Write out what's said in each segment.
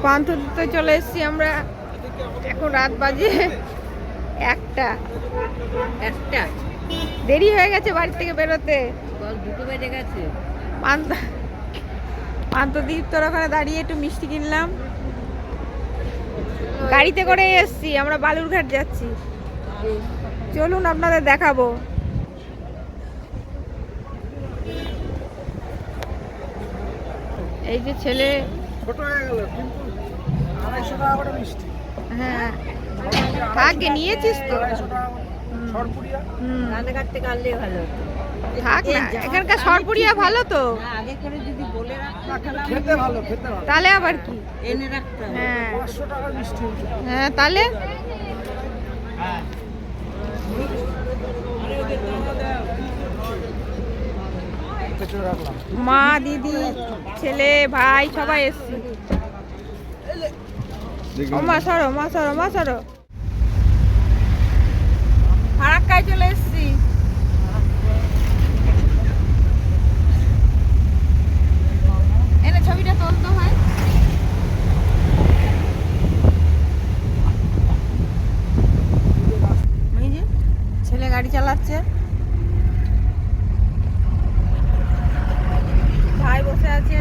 পান্থতে চলে এসেছি আমরা। এখন রাত বাজে 1টা। দেরি হয়ে গেছে বাড়ি থেকে বেরোতে। 2 বেজে গেছে। পান্থদ্বীপ তোর ওখানে দাঁড়িয়ে একটু মিষ্টি কিনলাম। গাড়িতে করে এসেছি আমরা, বালুরঘাট যাচ্ছি। চলুন আপনাদের দেখাবো। এই যে ছেলে, ছোট হয়ে গেল কিন্তু 250 টাকা করে মিষ্টি। হ্যাঁ থাক, নিয়েছিস তো। রানাঘাট থেকে আনলে ভালো হতো। থাক না, এখানকার সরপুরিয়া ভালো তো। আগে করে যদি বলে রাখতাম খেতে ভালো, খেতে ভালো। তাহলে আবার কি, এনে রাখতাম। হ্যাঁ 500 টাকার মিষ্টি হচ্ছে। হ্যাঁ তাহলে রাখলাম। মা, দিদি, ছেলে, ভাই সবাই এসছে। ও মা সরো, মা সরো, মা সরো। ফারাক্কায় চলে এসছি। এনে ছবিটা তুলতে হয়। এই যে ছেলে গাড়ি চালাচ্ছে, ভাই বসে আছে।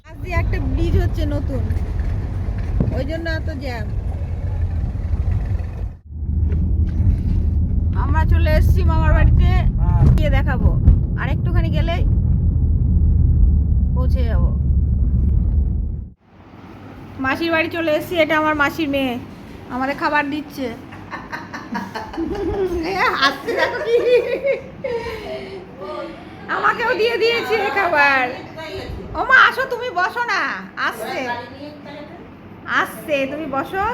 আজ দিয়ে একটা ব্রিজ হচ্ছে নতুন, ওই জন্য এত জ্যাম। আমরা চলে এসেছি মামার বাড়িতে, গিয়ে দেখাবো। আর একটুখানি গেলেই পৌঁছে যাব। মাসির বাড়ি চলে এসেছি। এটা আমার মাসির মেয়ে, আমাদের খাবার দিচ্ছে। হাসছে দেখো কি, আমাকেও দিয়ে দিয়েছে খাবার। ও মা আসো, তুমি বসো না, আসছে আসছে, তুমি বসো।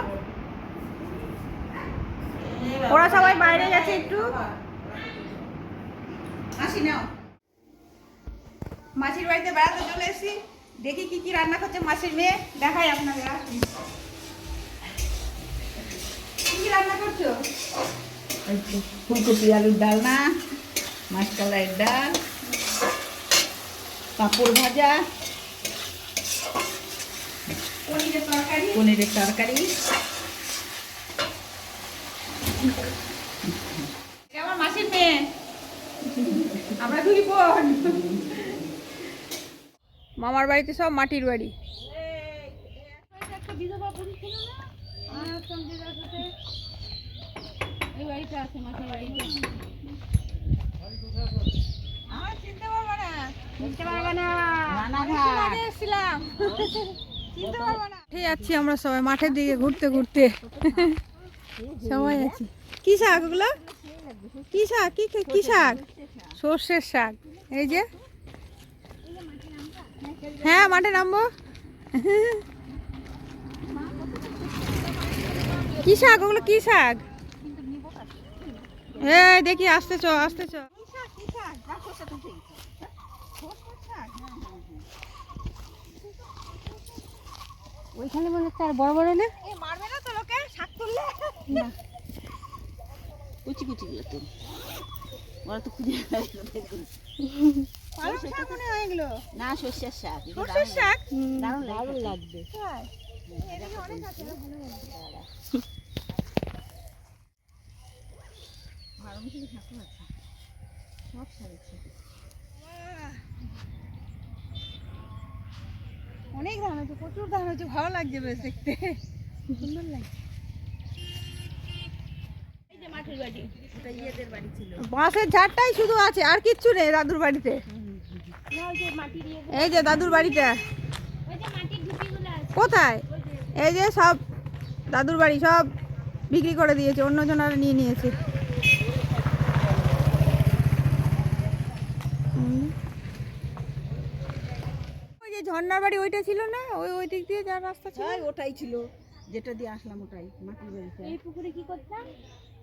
ওরা সবাই বাইরে গেছে একটু। আসি নাও, মাসির বাড়িতে বেড়াতে চলে এসেছি। দেখি কি কি রান্না করছে মাসির মেয়ে, দেখাই আপনাদের। আসুন, কি কি রান্না করছো? ফুলকপি আলুর ডালনা, মাছকালাইয়ের ডাল, পাঁপড় ভাজা, পনিরের তরকারি। পনিরের তরকারি। এটা আমার মাসির মেয়ে, আমরা দুই বোন। মামার বাড়িতে সব মাটির বাড়ি। এই বাড়িটা আছে, মাটির বাড়িটা। আমার চিনতে পারবে না, চিনতে পারবে না। রানাঘাট। আগে এসেছিলাম, চিনতে পারবে না। উঠে যাচ্ছি আমরা সবাই মাঠের দিকে ঘুরতে ঘুরতে। সবাই আছি। কি শাক ওগুলো? কি শাক? কি শাক? সর্ষের শাক। এই যে, হ্যাঁ মাঠে নামবো। কি শাক ওগুলো? কি শাক? এই দেখি, আসতেছ আসতেছ। ওইখানে মনে হচ্ছে আর বড় বড় না? মারবে না তো লোকে শাক তুললে? কুচি কুচি গুলো তো ওরা তো খুঁজে পালং শাক মনে হয় এগুলো। না, সর্ষের শাক। সর্ষের শাক? দারুণ লাগবে। অনেক ধান হয়েছে, প্রচুর ধান হয়েছে, ভালো লাগছে বেশ দেখতে, সুন্দর লাগছে। বাঁশের ঝাড়টাই শুধু আছে, আর কিচ্ছু নেই দাদুর বাড়িতে। এই যে দাদুর বাড়িটা কোথায়? এই যে সব দাদুর বাড়ি সব বিক্রি করে দিয়েছে, অন্যজনেরা নিয়ে নিয়েছে। ওই যে ঝর্ণার বাড়ি ওইটা ছিল না, ওই দিক দিয়ে যার রাস্তা ছিল, ওটাই ছিল যেটা দিয়ে আসলাম, ওটাই মাটির বাড়িটা। এই পুকুরে কি করতাম?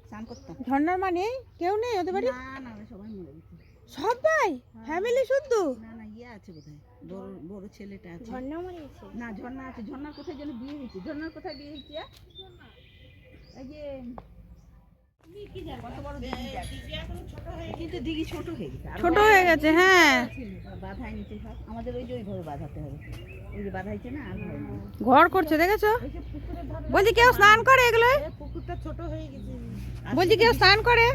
স্নান করতাম। ঝর্ণার মানে কেউ নেই ওদের বাড়ি? না না, সবাই মরে গেছে। সবাই ফ্যামিলি শুদ্ধ? না না, ইয়ে আছে বোধহয়, বড় বড় ছেলেটা আছে। ঝর্ণা মরেছে? না, ঝর্ণা আছে। ঝর্ণার কোথায় যেন বিয়ে হয়েছে। ঝর্ণার কোথায় বিয়ে হয়েছে? এই যে কিন্তু দিঘি ছোট হয়ে গেছে ছোট হয়ে গেছে, হ্যাঁ। বাধায় নিচে সব আমাদের ওই যে ওইভাবে বাঁধাতে হবে, ওই যে বাঁধাইছে না আর হয়নি। ঘর করছে দেখেছো? বলছি কেউ স্নান করে এগুলো? পুকুরটা ছোট হয়ে গেছে। বলছি কেউ স্নান করে?